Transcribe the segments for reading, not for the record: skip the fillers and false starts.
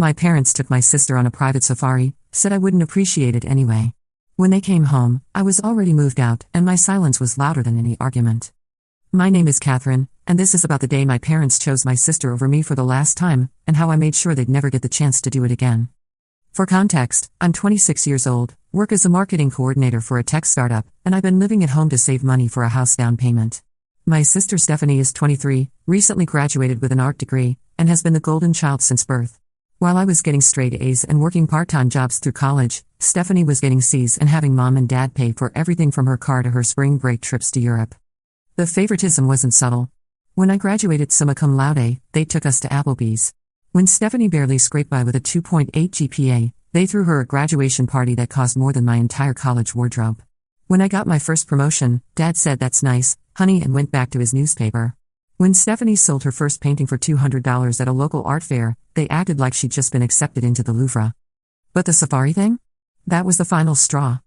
My parents took my sister on a private safari, said I wouldn't appreciate it anyway. When they came home, I was already moved out, and my silence was louder than any argument. My name is Catherine, and this is about the day my parents chose my sister over me for the last time, and how I made sure they'd never get the chance to do it again. For context, I'm 26 years old, work as a marketing coordinator for a tech startup, and I've been living at home to save money for a house down payment. My sister Stephanie is 23, recently graduated with an art degree, and has been the golden child since birth. While I was getting straight A's and working part-time jobs through college, Stephanie was getting C's and having mom and dad pay for everything from her car to her spring break trips to Europe. The favoritism wasn't subtle. When I graduated summa cum laude, they took us to Applebee's. When Stephanie barely scraped by with a 2.8 GPA, they threw her a graduation party that cost more than my entire college wardrobe. When I got my first promotion, Dad said "That's nice, honey," and went back to his newspaper. When Stephanie sold her first painting for $200 at a local art fair, they acted like she'd just been accepted into the Louvre. But the safari thing? That was the final straw.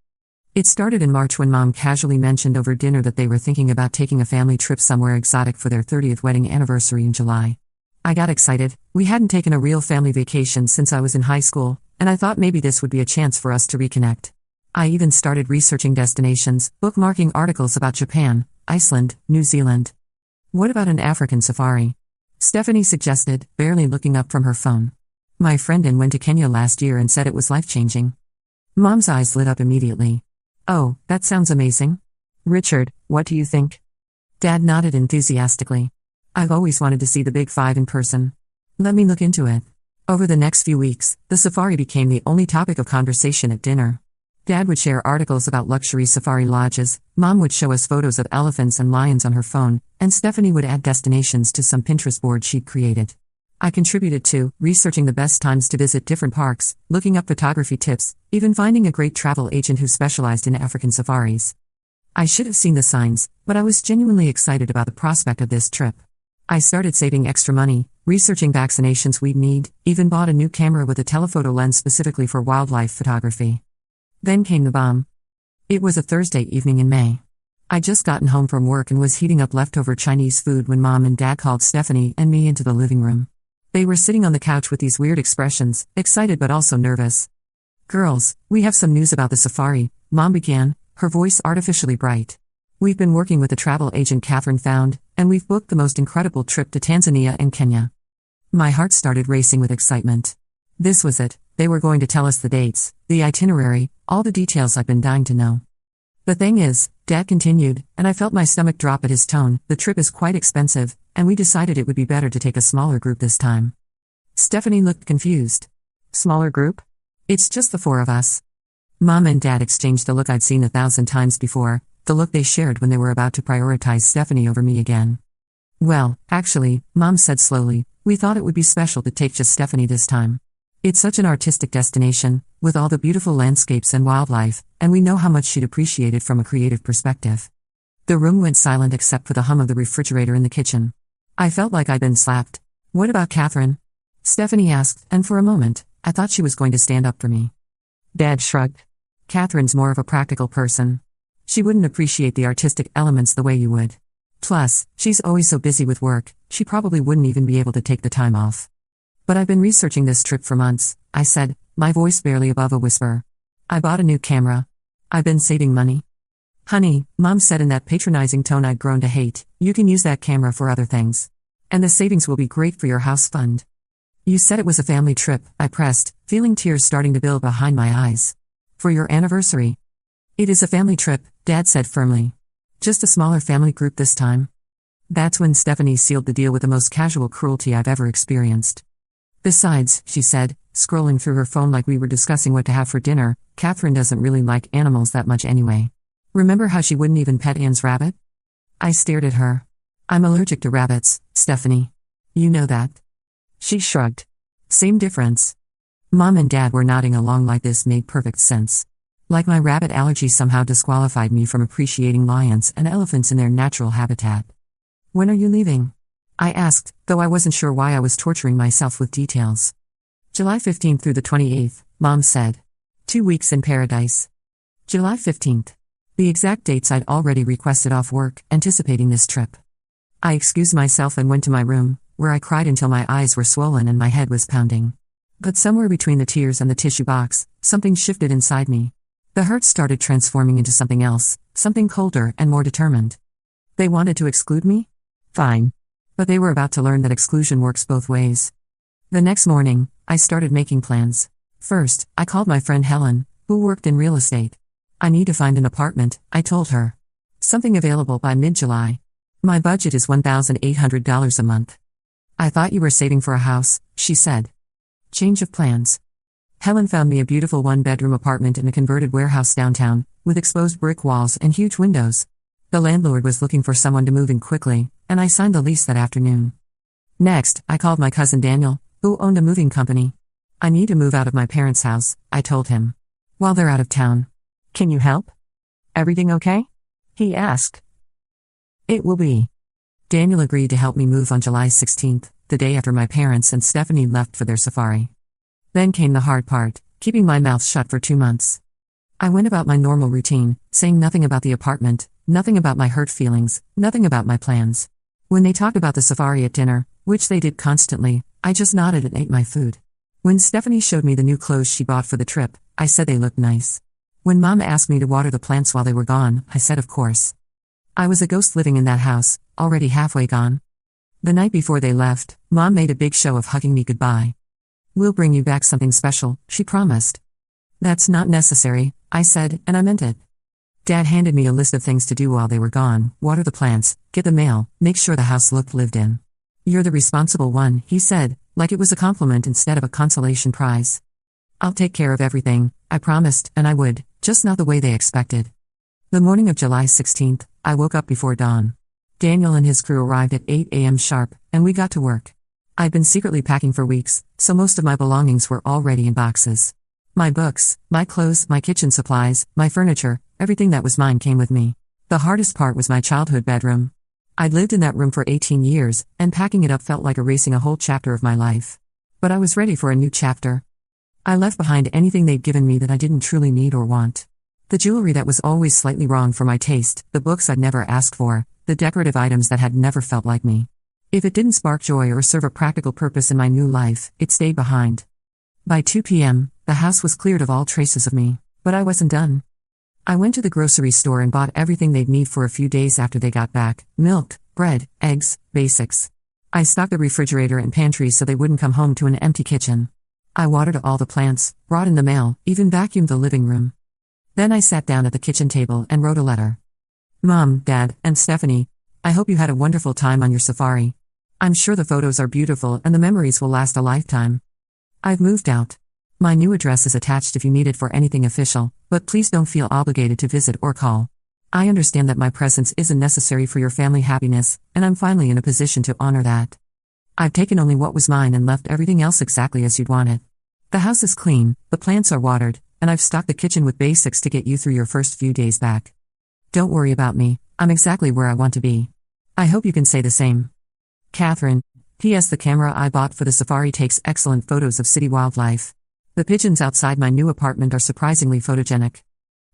It started in March when Mom casually mentioned over dinner that they were thinking about taking a family trip somewhere exotic for their 30th wedding anniversary in July. I got excited. We hadn't taken a real family vacation since I was in high school, and I thought maybe this would be a chance for us to reconnect. I even started researching destinations, bookmarking articles about Japan, Iceland, New Zealand. What about an African safari? Stephanie suggested, barely looking up from her phone. My friend went to Kenya last year and said it was life-changing. Mom's eyes lit up immediately. Oh, that sounds amazing. Richard, what do you think? Dad nodded enthusiastically. I've always wanted to see the Big Five in person. Let me look into it. Over the next few weeks, the safari became the only topic of conversation at dinner. Dad would share articles about luxury safari lodges, Mom would show us photos of elephants and lions on her phone, and Stephanie would add destinations to some Pinterest board she'd created. I contributed too, researching the best times to visit different parks, looking up photography tips, even finding a great travel agent who specialized in African safaris. I should have seen the signs, but I was genuinely excited about the prospect of this trip. I started saving extra money, researching vaccinations we'd need, even bought a new camera with a telephoto lens specifically for wildlife photography. Then came the bomb. It was a Thursday evening in May. I'd just gotten home from work and was heating up leftover Chinese food when Mom and Dad called Stephanie and me into the living room. They were sitting on the couch with these weird expressions, excited but also nervous. "Girls, we have some news about the safari," Mom began, her voice artificially bright. "We've been working with the travel agent Catherine found, and we've booked the most incredible trip to Tanzania and Kenya." My heart started racing with excitement. This was it. They were going to tell us the dates, the itinerary, all the details I'd been dying to know. "The thing is," Dad continued, and I felt my stomach drop at his tone, "the trip is quite expensive, and we decided it would be better to take a smaller group this time." Stephanie looked confused. "Smaller group? It's just the four of us." Mom and Dad exchanged a look I'd seen 1,000 times before, the look they shared when they were about to prioritize Stephanie over me again. "Well, actually," Mom said slowly, "we thought it would be special to take just Stephanie this time. It's such an artistic destination, with all the beautiful landscapes and wildlife, and we know how much she'd appreciate it from a creative perspective." The room went silent except for the hum of the refrigerator in the kitchen. I felt like I'd been slapped. "What about Catherine?" Stephanie asked, and for a moment, I thought she was going to stand up for me. Dad shrugged. "Catherine's more of a practical person. She wouldn't appreciate the artistic elements the way you would. Plus, she's always so busy with work, she probably wouldn't even be able to take the time off." "But I've been researching this trip for months," I said, my voice barely above a whisper. "I bought a new camera. I've been saving money." "Honey," Mom said in that patronizing tone I'd grown to hate, "you can use that camera for other things. And the savings will be great for your house fund." "You said it was a family trip," I pressed, feeling tears starting to build behind my eyes. "For your anniversary." "It is a family trip," Dad said firmly. "Just a smaller family group this time." That's when Stephanie sealed the deal with the most casual cruelty I've ever experienced. "Besides," she said, scrolling through her phone like we were discussing what to have for dinner, "Catherine doesn't really like animals that much anyway. Remember how she wouldn't even pet Anne's rabbit?" I stared at her. "I'm allergic to rabbits, Stephanie. You know that." She shrugged. "Same difference." Mom and Dad were nodding along like this made perfect sense. Like my rabbit allergy somehow disqualified me from appreciating lions and elephants in their natural habitat. "When are you leaving?" I asked, though I wasn't sure why I was torturing myself with details. "July 15th through the 28th, Mom said. 2 weeks in paradise." July 15th. The exact dates I'd already requested off work, anticipating this trip. I excused myself and went to my room, where I cried until my eyes were swollen and my head was pounding. But somewhere between the tears and the tissue box, something shifted inside me. The hurt started transforming into something else, something colder and more determined. They wanted to exclude me? Fine. But they were about to learn that exclusion works both ways. The next morning, I started making plans. First, I called my friend Helen, who worked in real estate. I need to find an apartment, I told her. Something available by mid-July. My budget is $1,800 a month. I thought you were saving for a house, she said. Change of plans. Helen found me a beautiful one-bedroom apartment in a converted warehouse downtown, with exposed brick walls and huge windows. The landlord was looking for someone to move in quickly, and I signed the lease that afternoon. Next, I called my cousin Daniel, who owned a moving company. I need to move out of my parents' house, I told him. While they're out of town. Can you help? Everything okay? He asked. It will be. Daniel agreed to help me move on July 16th, the day after my parents and Stephanie left for their safari. Then came the hard part, keeping my mouth shut for 2 months. I went about my normal routine, saying nothing about the apartment, nothing about my hurt feelings, nothing about my plans. When they talked about the safari at dinner, which they did constantly, I just nodded and ate my food. When Stephanie showed me the new clothes she bought for the trip, I said they looked nice. When Mom asked me to water the plants while they were gone, I said of course. I was a ghost living in that house, already halfway gone. The night before they left, Mom made a big show of hugging me goodbye. We'll bring you back something special, she promised. That's not necessary, I said, and I meant it. Dad handed me a list of things to do while they were gone: water the plants, get the mail, make sure the house looked lived in. You're the responsible one, he said, like it was a compliment instead of a consolation prize. I'll take care of everything, I promised, and I would, just not the way they expected. The morning of July 16th, I woke up before dawn. Daniel and his crew arrived at 8 a.m. sharp, and we got to work. I'd been secretly packing for weeks, so most of my belongings were already in boxes. My books, my clothes, my kitchen supplies, my furniture, everything that was mine came with me. The hardest part was my childhood bedroom. I'd lived in that room for 18 years, and packing it up felt like erasing a whole chapter of my life. But I was ready for a new chapter. I left behind anything they'd given me that I didn't truly need or want. The jewelry that was always slightly wrong for my taste, the books I'd never asked for, the decorative items that had never felt like me. If it didn't spark joy or serve a practical purpose in my new life, it stayed behind. By 2 p.m., the house was cleared of all traces of me, but I wasn't done. I went to the grocery store and bought everything they'd need for a few days after they got back: milk, bread, eggs, basics. I stocked the refrigerator and pantry so they wouldn't come home to an empty kitchen. I watered all the plants, brought in the mail, even vacuumed the living room. Then I sat down at the kitchen table and wrote a letter. Mom, Dad, and Stephanie, I hope you had a wonderful time on your safari. I'm sure the photos are beautiful and the memories will last a lifetime. I've moved out. My new address is attached if you need it for anything official, but please don't feel obligated to visit or call. I understand that my presence isn't necessary for your family happiness, and I'm finally in a position to honor that. I've taken only what was mine and left everything else exactly as you'd want it. The house is clean, the plants are watered, and I've stocked the kitchen with basics to get you through your first few days back. Don't worry about me, I'm exactly where I want to be. I hope you can say the same. Catherine. P.S. The camera I bought for the safari takes excellent photos of city wildlife. The pigeons outside my new apartment are surprisingly photogenic.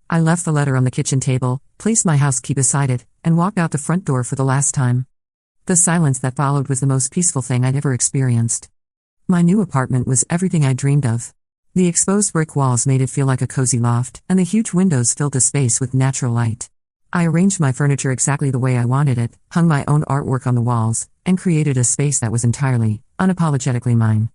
I left the letter on the kitchen table, placed my house key beside it, and walked out the front door for the last time. The silence that followed was the most peaceful thing I'd ever experienced. My new apartment was everything I dreamed of. The exposed brick walls made it feel like a cozy loft, and the huge windows filled the space with natural light. I arranged my furniture exactly the way I wanted it, hung my own artwork on the walls, and created a space that was entirely, unapologetically mine.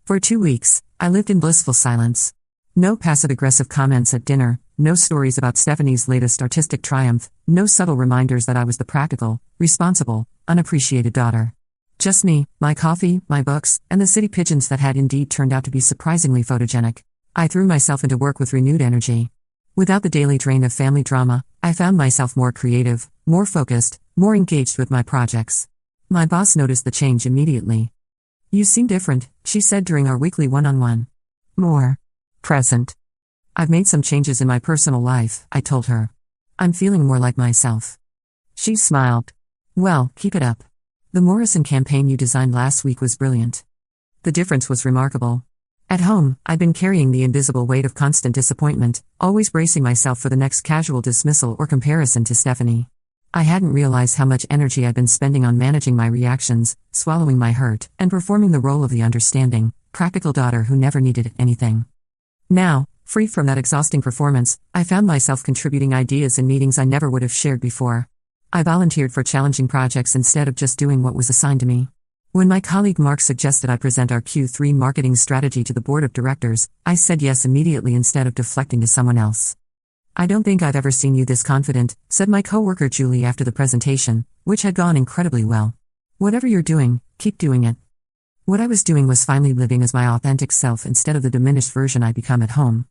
For 2 weeks, I lived in blissful silence. No passive-aggressive comments at dinner, no stories about Stephanie's latest artistic triumph, no subtle reminders that I was the practical, responsible, unappreciated daughter. Just me, my coffee, my books, and the city pigeons that had indeed turned out to be surprisingly photogenic. I threw myself into work with renewed energy. Without the daily drain of family drama, I found myself more creative, more focused, more engaged with my projects. My boss noticed the change immediately. You seem different, she said during our weekly one-on-one. More present. I've made some changes in my personal life, I told her. I'm feeling more like myself. She smiled. Well, keep it up. The Morrison campaign you designed last week was brilliant. The difference was remarkable. At home, I'd been carrying the invisible weight of constant disappointment, always bracing myself for the next casual dismissal or comparison to Stephanie. I hadn't realized how much energy I'd been spending on managing my reactions, swallowing my hurt, and performing the role of the understanding, practical daughter who never needed anything. Now, free from that exhausting performance, I found myself contributing ideas in meetings I never would have shared before. I volunteered for challenging projects instead of just doing what was assigned to me. When my colleague Mark suggested I present our Q3 marketing strategy to the board of directors, I said yes immediately instead of deflecting to someone else. "I don't think I've ever seen you this confident," said my coworker Julie after the presentation, which had gone incredibly well. "Whatever you're doing, keep doing it." What I was doing was finally living as my authentic self instead of the diminished version I'd become at home.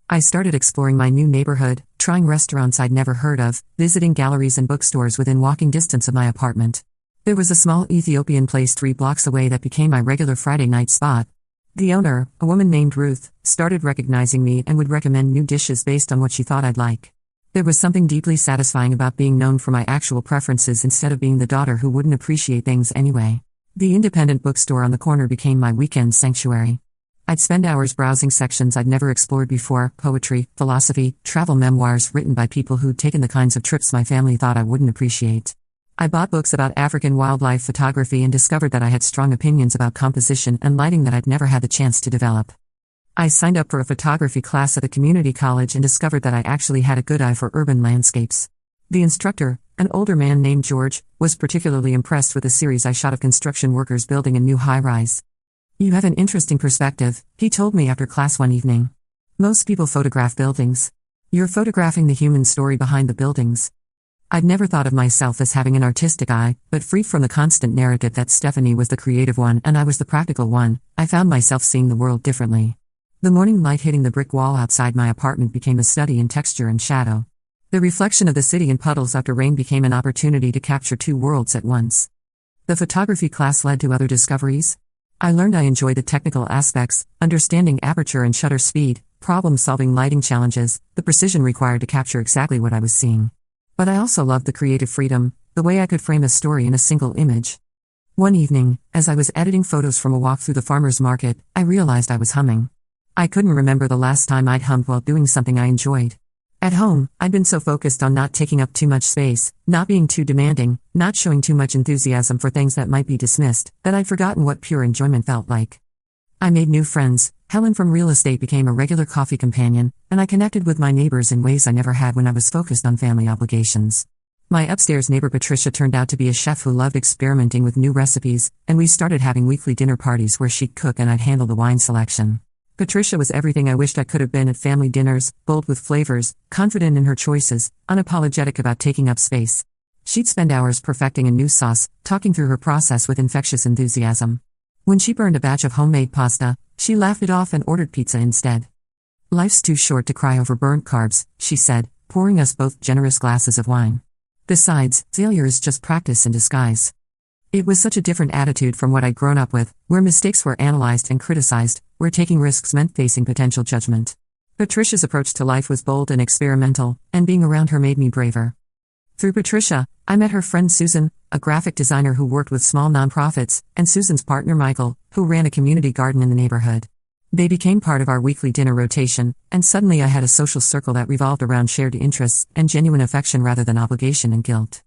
I started exploring my new neighborhood, trying restaurants I'd never heard of, visiting galleries and bookstores within walking distance of my apartment. There was a small Ethiopian place 3 blocks away that became my regular Friday night spot. The owner, a woman named Ruth, started recognizing me and would recommend new dishes based on what she thought I'd like. There was something deeply satisfying about being known for my actual preferences instead of being the daughter who wouldn't appreciate things anyway. The independent bookstore on the corner became my weekend sanctuary. I'd spend hours browsing sections I'd never explored before: poetry, philosophy, travel memoirs written by people who'd taken the kinds of trips my family thought I wouldn't appreciate. I bought books about African wildlife photography and discovered that I had strong opinions about composition and lighting that I'd never had the chance to develop. I signed up for a photography class at a community college and discovered that I actually had a good eye for urban landscapes. The instructor, an older man named George, was particularly impressed with a series I shot of construction workers building a new high-rise. "You have an interesting perspective," he told me after class one evening. "Most people photograph buildings. You're photographing the human story behind the buildings." I'd never thought of myself as having an artistic eye, but free from the constant narrative that Stephanie was the creative one and I was the practical one, I found myself seeing the world differently. The morning light hitting the brick wall outside my apartment became a study in texture and shadow. The reflection of the city in puddles after rain became an opportunity to capture 2 worlds at once. The photography class led to other discoveries. I learned I enjoyed the technical aspects, understanding aperture and shutter speed, problem-solving lighting challenges, the precision required to capture exactly what I was seeing. But I also loved the creative freedom, the way I could frame a story in a single image. One evening, as I was editing photos from a walk through the farmer's market, I realized I was humming. I couldn't remember the last time I'd hummed while doing something I enjoyed. At home, I'd been so focused on not taking up too much space, not being too demanding, not showing too much enthusiasm for things that might be dismissed, that I'd forgotten what pure enjoyment felt like. I made new friends. Helen from real estate became a regular coffee companion, and I connected with my neighbors in ways I never had when I was focused on family obligations. My upstairs neighbor Patricia turned out to be a chef who loved experimenting with new recipes, and we started having weekly dinner parties where she'd cook and I'd handle the wine selection. Patricia was everything I wished I could have been at family dinners: bold with flavors, confident in her choices, unapologetic about taking up space. She'd spend hours perfecting a new sauce, talking through her process with infectious enthusiasm. When she burned a batch of homemade pasta, she laughed it off and ordered pizza instead. "Life's too short to cry over burnt carbs," she said, pouring us both generous glasses of wine. "Besides, failure is just practice in disguise." It was such a different attitude from what I'd grown up with, where mistakes were analyzed and criticized, where taking risks meant facing potential judgment. Patricia's approach to life was bold and experimental, and being around her made me braver. Through Patricia, I met her friend Susan, a graphic designer who worked with small nonprofits, and Susan's partner Michael, who ran a community garden in the neighborhood. They became part of our weekly dinner rotation, and suddenly I had a social circle that revolved around shared interests and genuine affection rather than obligation and guilt.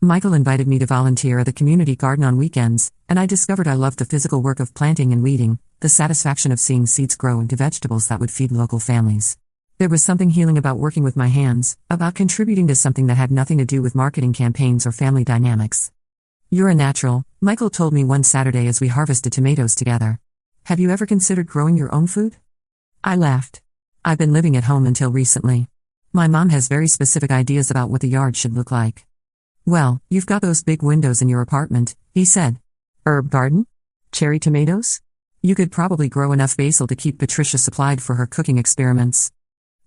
Michael invited me to volunteer at the community garden on weekends, and I discovered I loved the physical work of planting and weeding, the satisfaction of seeing seeds grow into vegetables that would feed local families. There was something healing about working with my hands, about contributing to something that had nothing to do with marketing campaigns or family dynamics. "You're a natural," Michael told me one Saturday as we harvested tomatoes together. "Have you ever considered growing your own food?" I laughed. "I've been living at home until recently. My mom has very specific ideas about what the yard should look like." "Well, you've got those big windows in your apartment," he said. "Herb garden? Cherry tomatoes? You could probably grow enough basil to keep Patricia supplied for her cooking experiments."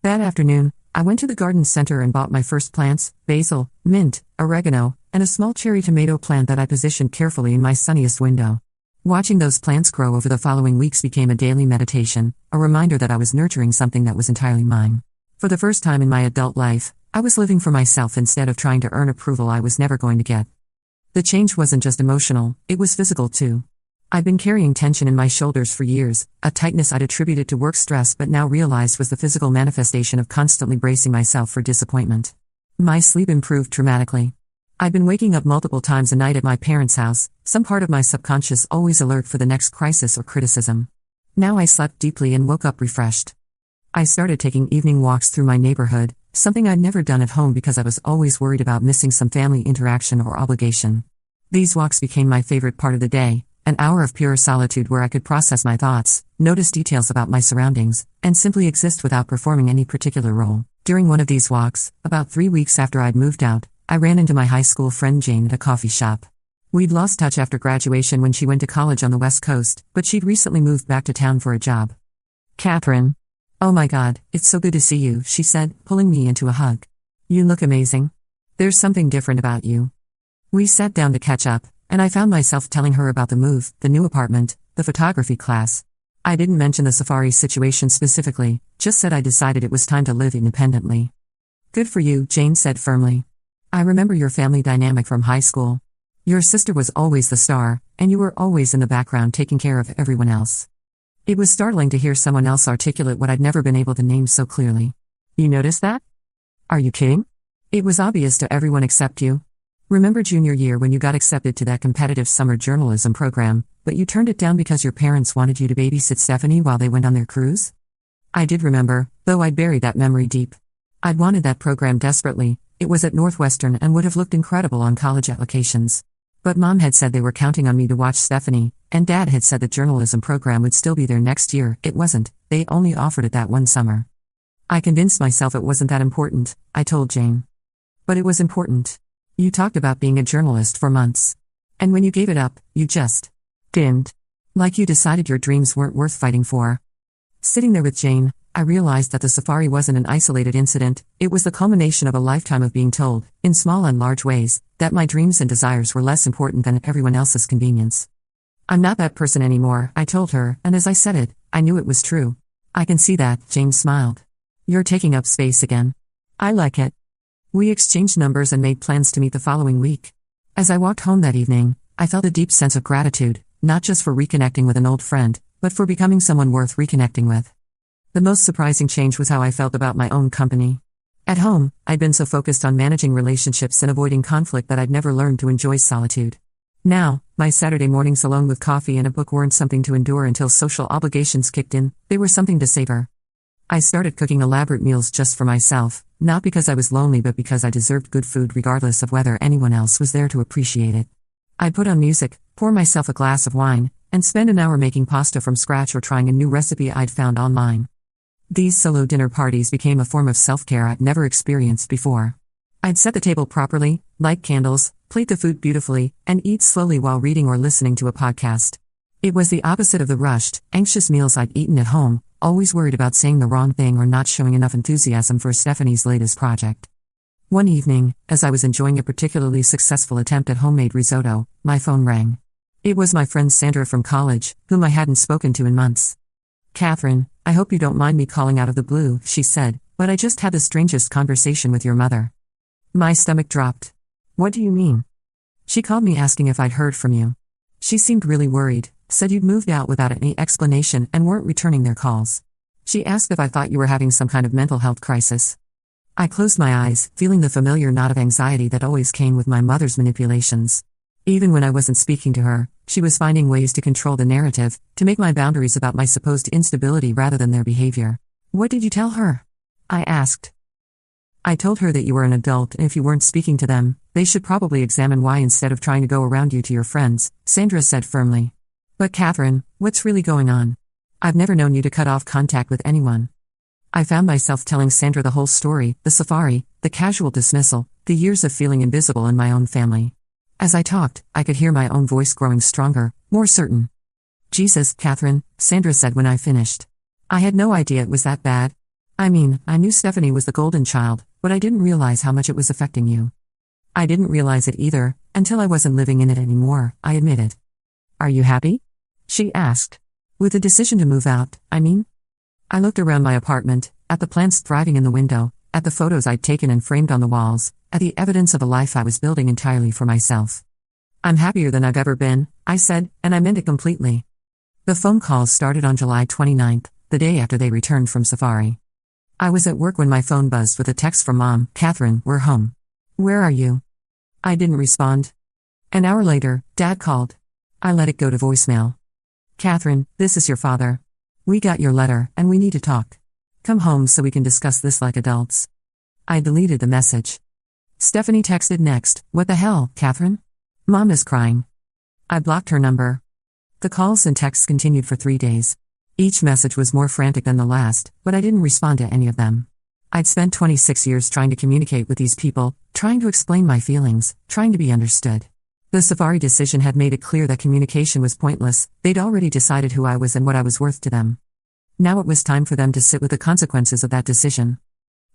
That afternoon, I went to the garden center and bought my first plants: basil, mint, oregano, and a small cherry tomato plant that I positioned carefully in my sunniest window. Watching those plants grow over the following weeks became a daily meditation, a reminder that I was nurturing something that was entirely mine. For the first time in my adult life, I was living for myself instead of trying to earn approval I was never going to get. The change wasn't just emotional, it was physical too. I'd been carrying tension in my shoulders for years, a tightness I'd attributed to work stress but now realized was the physical manifestation of constantly bracing myself for disappointment. My sleep improved dramatically. I'd been waking up multiple times a night at my parents' house, some part of my subconscious always alert for the next crisis or criticism. Now I slept deeply and woke up refreshed. I started taking evening walks through my neighborhood, something I'd never done at home because I was always worried about missing some family interaction or obligation. These walks became my favorite part of the day, an hour of pure solitude where I could process my thoughts, notice details about my surroundings, and simply exist without performing any particular role. During one of these walks, about 3 weeks after I'd moved out, I ran into my high school friend Jane at a coffee shop. We'd lost touch after graduation when she went to college on the West Coast, but she'd recently moved back to town for a job. "Catherine. Oh my God, it's so good to see you," she said, pulling me into a hug. "You look amazing. There's something different about you." We sat down to catch up, and I found myself telling her about the move, the new apartment, the photography class. I didn't mention the safari situation specifically, just said I decided it was time to live independently. "Good for you," Jane said firmly. "I remember your family dynamic from high school. Your sister was always the star, and you were always in the background taking care of everyone else." It was startling to hear someone else articulate what I'd never been able to name so clearly. "You noticed that? Are you kidding? It was obvious to everyone except you. Remember junior year when you got accepted to that competitive summer journalism program, but you turned it down because your parents wanted you to babysit Stephanie while they went on their cruise?" I did remember, though I'd buried that memory deep. I'd wanted that program desperately. It was at Northwestern and would have looked incredible on college applications. But Mom had said they were counting on me to watch Stephanie, and Dad had said the journalism program would still be there next year. It wasn't, they only offered it that one summer. I convinced myself it wasn't that important, I told Jane. But it was important. You talked about being a journalist for months. And when you gave it up, you just didn't. Like you decided your dreams weren't worth fighting for. Sitting there with Jane, I realized that the safari wasn't an isolated incident, it was the culmination of a lifetime of being told, in small and large ways, that my dreams and desires were less important than everyone else's convenience. "I'm not that person anymore," I told her, and as I said it, I knew it was true. "I can see that," Jane smiled. "You're taking up space again. I like it." We exchanged numbers and made plans to meet the following week. As I walked home that evening, I felt a deep sense of gratitude, not just for reconnecting with an old friend, but for becoming someone worth reconnecting with. The most surprising change was how I felt about my own company. At home, I'd been so focused on managing relationships and avoiding conflict that I'd never learned to enjoy solitude. Now, my Saturday mornings alone with coffee and a book weren't something to endure until social obligations kicked in, they were something to savor. I started cooking elaborate meals just for myself, not because I was lonely but because I deserved good food regardless of whether anyone else was there to appreciate it. I'd put on music, pour myself a glass of wine, and spend an hour making pasta from scratch or trying a new recipe I'd found online. These solo dinner parties became a form of self-care I'd never experienced before. I'd set the table properly, light candles, plate the food beautifully, and eat slowly while reading or listening to a podcast. It was the opposite of the rushed, anxious meals I'd eaten at home, always worried about saying the wrong thing or not showing enough enthusiasm for Stephanie's latest project. One evening, as I was enjoying a particularly successful attempt at homemade risotto, my phone rang. It was my friend Sandra from college, whom I hadn't spoken to in months. "Catherine, I hope you don't mind me calling out of the blue," she said, "but I just had the strangest conversation with your mother." My stomach dropped. "What do you mean?" "She called me asking if I'd heard from you. She seemed really worried, said you'd moved out without any explanation and weren't returning their calls. She asked if I thought you were having some kind of mental health crisis." I closed my eyes, feeling the familiar knot of anxiety that always came with my mother's manipulations. Even when I wasn't speaking to her, she was finding ways to control the narrative, to make my boundaries about my supposed instability rather than their behavior. "What did you tell her?" I asked. "I told her that you were an adult and if you weren't speaking to them, they should probably examine why instead of trying to go around you to your friends," Sandra said firmly. "But Catherine, what's really going on? I've never known you to cut off contact with anyone." I found myself telling Sandra the whole story, the safari, the casual dismissal, the years of feeling invisible in my own family. As I talked, I could hear my own voice growing stronger, more certain. "Jesus, Catherine," Sandra said when I finished. "I had no idea it was that bad. I mean, I knew Stephanie was the golden child, but I didn't realize how much it was affecting you." "I didn't realize it either, until I wasn't living in it anymore," I admitted. "Are you happy?" she asked. "With the decision to move out, I mean?" I looked around my apartment, at the plants thriving in the window, at the photos I'd taken and framed on the walls, at the evidence of a life I was building entirely for myself. "I'm happier than I've ever been," I said, and I meant it completely. The phone calls started on July 29th, the day after they returned from safari. I was at work when my phone buzzed with a text from Mom. "Catherine, we're home. Where are you?" I didn't respond. An hour later, Dad called. I let it go to voicemail. "Catherine, this is your father. We got your letter, and we need to talk. Come home so we can discuss this like adults. I deleted the message. Stephanie texted next, "What the hell, Catherine? Mom is crying." I blocked her number. The calls and texts continued for 3 days. Each message was more frantic than the last, but I didn't respond to any of them. I'd spent 26 years trying to communicate with these people, trying to explain my feelings, trying to be understood. The Safari decision had made it clear that communication was pointless. They'd already decided who I was and what I was worth to them. Now it was time for them to sit with the consequences of that decision.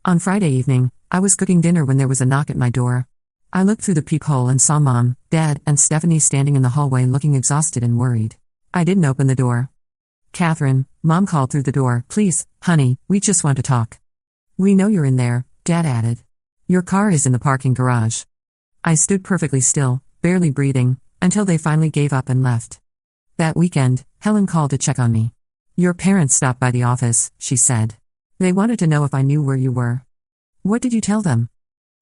On Friday evening, I was cooking dinner when there was a knock at my door. I looked through the peephole and saw Mom, Dad, and Stephanie standing in the hallway looking exhausted and worried. I didn't open the door. "Catherine," Mom called through the door, "please, honey, we just want to talk." "We know you're in there," Dad added. "Your car is in the parking garage." I stood perfectly still, barely breathing, until they finally gave up and left. That weekend, Helen called to check on me. "Your parents stopped by the office," she said. "They wanted to know if I knew where you were." "What did you tell them?"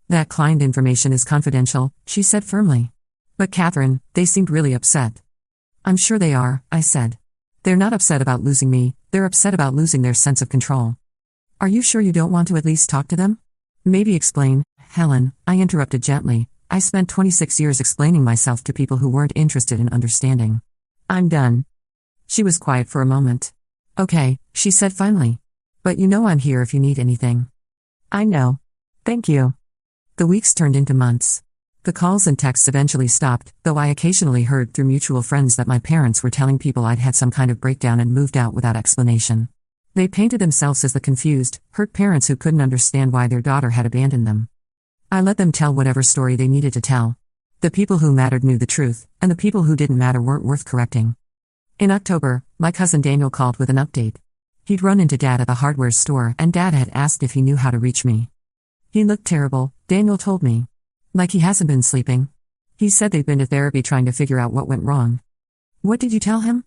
"That client information is confidential," she said firmly. "But Catherine, they seemed really upset." "I'm sure they are," I said. "They're not upset about losing me, they're upset about losing their sense of control." "Are you sure you don't want to at least talk to them?" "Maybe explain." "Helen," I interrupted gently, "I spent 26 years explaining myself to people who weren't interested in understanding. I'm done." She was quiet for a moment. "Okay," she said finally. "But you know I'm here if you need anything." "I know. Thank you." The weeks turned into months. The calls and texts eventually stopped, though I occasionally heard through mutual friends that my parents were telling people I'd had some kind of breakdown and moved out without explanation. They painted themselves as the confused, hurt parents who couldn't understand why their daughter had abandoned them. I let them tell whatever story they needed to tell. The people who mattered knew the truth, and the people who didn't matter weren't worth correcting. In October, my cousin Daniel called with an update. He'd run into Dad at the hardware store and Dad had asked if he knew how to reach me. He looked terrible, Daniel told me. Like he hasn't been sleeping. He said they'd been to therapy trying to figure out what went wrong. "What did you tell him?"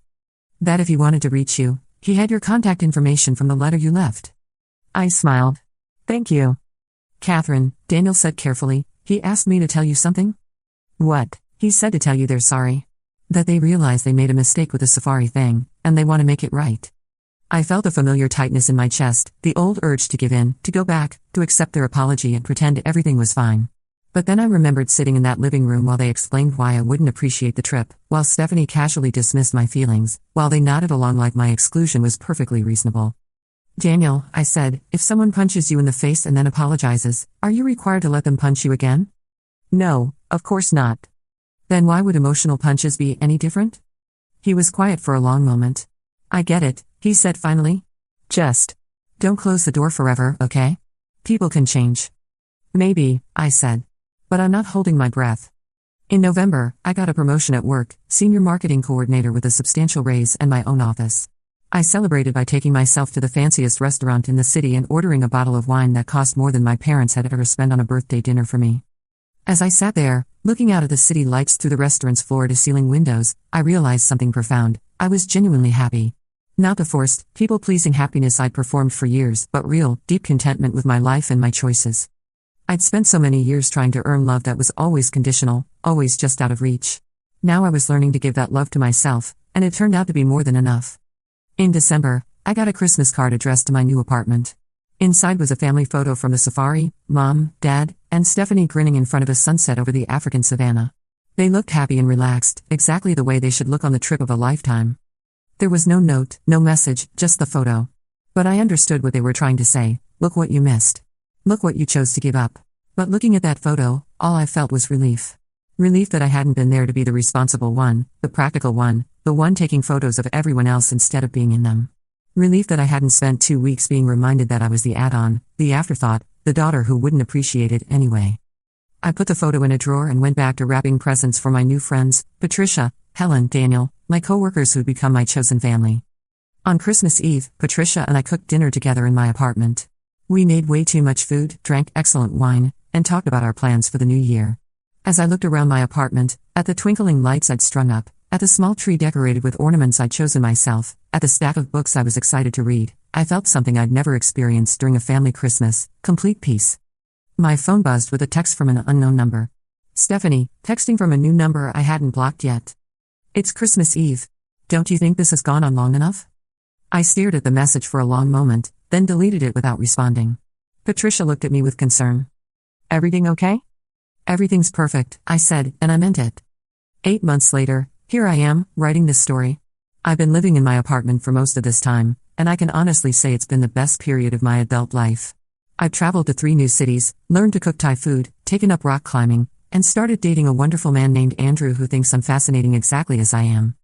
"That if he wanted to reach you, he had your contact information from the letter you left." I smiled. "Thank you." "Catherine," Daniel said carefully, "he asked me to tell you something." "What?" "He said to tell you they're sorry. That they realize they made a mistake with the Safari thing, and they want to make it right." I felt a familiar tightness in my chest, the old urge to give in, to go back, to accept their apology and pretend everything was fine. But then I remembered sitting in that living room while they explained why I wouldn't appreciate the trip, while Stephanie casually dismissed my feelings, while they nodded along like my exclusion was perfectly reasonable. "Daniel," I said, "if someone punches you in the face and then apologizes, are you required to let them punch you again?" "No, of course not." "Then why would emotional punches be any different?" He was quiet for a long moment. "I get it," he said finally. "Just don't close the door forever, okay? People can change." "Maybe," I said. "But I'm not holding my breath." In November, I got a promotion at work, senior marketing coordinator with a substantial raise and my own office. I celebrated by taking myself to the fanciest restaurant in the city and ordering a bottle of wine that cost more than my parents had ever spent on a birthday dinner for me. As I sat there, looking out at the city lights through the restaurant's floor-to-ceiling windows, I realized something profound. I was genuinely happy. Not the forced, people-pleasing happiness I'd performed for years, but real, deep contentment with my life and my choices. I'd spent so many years trying to earn love that was always conditional, always just out of reach. Now I was learning to give that love to myself, and it turned out to be more than enough. In December, I got a Christmas card addressed to my new apartment. Inside was a family photo from the safari, Mom, Dad, and Stephanie grinning in front of a sunset over the African savanna. They looked happy and relaxed, exactly the way they should look on the trip of a lifetime. There was no note, no message, just the photo. But I understood what they were trying to say. Look what you missed. Look what you chose to give up. But looking at that photo, all I felt was relief. Relief that I hadn't been there to be the responsible one, the practical one, the one taking photos of everyone else instead of being in them. Relief that I hadn't spent 2 weeks being reminded that I was the add-on, the afterthought, the daughter who wouldn't appreciate it anyway. I put the photo in a drawer and went back to wrapping presents for my new friends, Patricia, Helen, Daniel, my coworkers who'd become my chosen family. On Christmas Eve, Patricia and I cooked dinner together in my apartment. We made way too much food, drank excellent wine, and talked about our plans for the new year. As I looked around my apartment, at the twinkling lights I'd strung up, at the small tree decorated with ornaments I'd chosen myself, at the stack of books I was excited to read, I felt something I'd never experienced during a family Christmas, complete peace. My phone buzzed with a text from an unknown number. Stephanie, texting from a new number I hadn't blocked yet. "It's Christmas Eve. Don't you think this has gone on long enough?" I stared at the message for a long moment, then deleted it without responding. Patricia looked at me with concern. Everything okay? Everything's perfect, I said, and I meant it. 8 months later, here I am, writing this story. I've been living in my apartment for most of this time, and I can honestly say it's been the best period of my adult life. I've traveled to 3 new cities, learned to cook Thai food, taken up rock climbing, and started dating a wonderful man named Andrew who thinks I'm fascinating exactly as I am.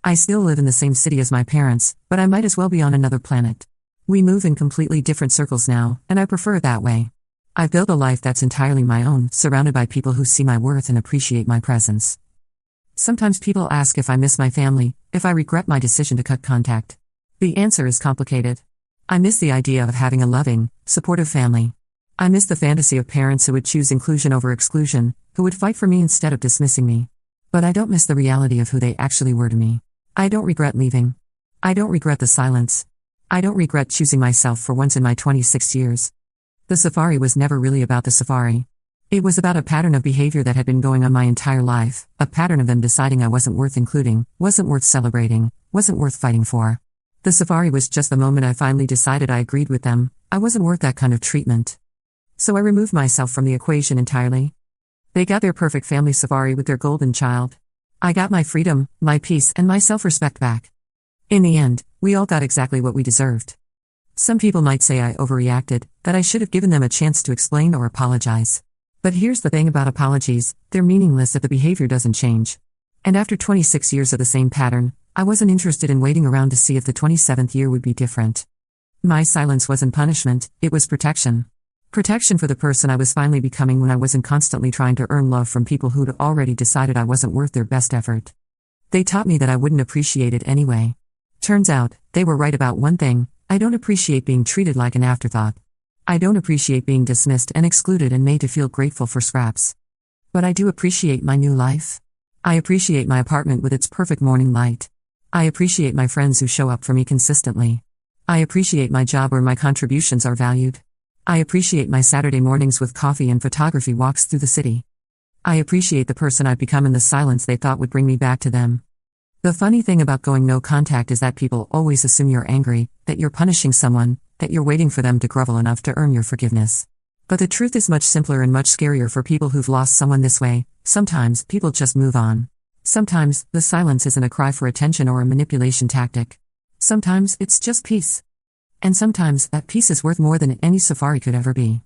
I still live in the same city as my parents, but I might as well be on another planet. We move in completely different circles now, and I prefer it that way. I've built a life that's entirely my own, surrounded by people who see my worth and appreciate my presence. Sometimes people ask if I miss my family, if I regret my decision to cut contact. The answer is complicated. I miss the idea of having a loving, supportive family. I miss the fantasy of parents who would choose inclusion over exclusion, who would fight for me instead of dismissing me. But I don't miss the reality of who they actually were to me. I don't regret leaving. I don't regret the silence. I don't regret choosing myself for once in my 26 years. The safari was never really about the safari. It was about a pattern of behavior that had been going on my entire life, a pattern of them deciding I wasn't worth including, wasn't worth celebrating, wasn't worth fighting for. The safari was just the moment I finally decided I agreed with them, I wasn't worth that kind of treatment. So I removed myself from the equation entirely. They got their perfect family safari with their golden child. I got my freedom, my peace, and my self-respect back. In the end, we all got exactly what we deserved. Some people might say I overreacted, that I should have given them a chance to explain or apologize. But here's the thing about apologies, they're meaningless if the behavior doesn't change. And after 26 years of the same pattern, I wasn't interested in waiting around to see if the 27th year would be different. My silence wasn't punishment, it was protection. Protection for the person I was finally becoming when I wasn't constantly trying to earn love from people who'd already decided I wasn't worth their best effort. They taught me that I wouldn't appreciate it anyway. Turns out, they were right about one thing, I don't appreciate being treated like an afterthought. I don't appreciate being dismissed and excluded and made to feel grateful for scraps. But I do appreciate my new life. I appreciate my apartment with its perfect morning light. I appreciate my friends who show up for me consistently. I appreciate my job where my contributions are valued. I appreciate my Saturday mornings with coffee and photography walks through the city. I appreciate the person I've become in the silence they thought would bring me back to them. The funny thing about going no contact is that people always assume you're angry, that you're punishing someone, that you're waiting for them to grovel enough to earn your forgiveness. But the truth is much simpler and much scarier for people who've lost someone this way. Sometimes, people just move on. Sometimes, the silence isn't a cry for attention or a manipulation tactic. Sometimes, it's just peace. And sometimes, that peace is worth more than any safari could ever be.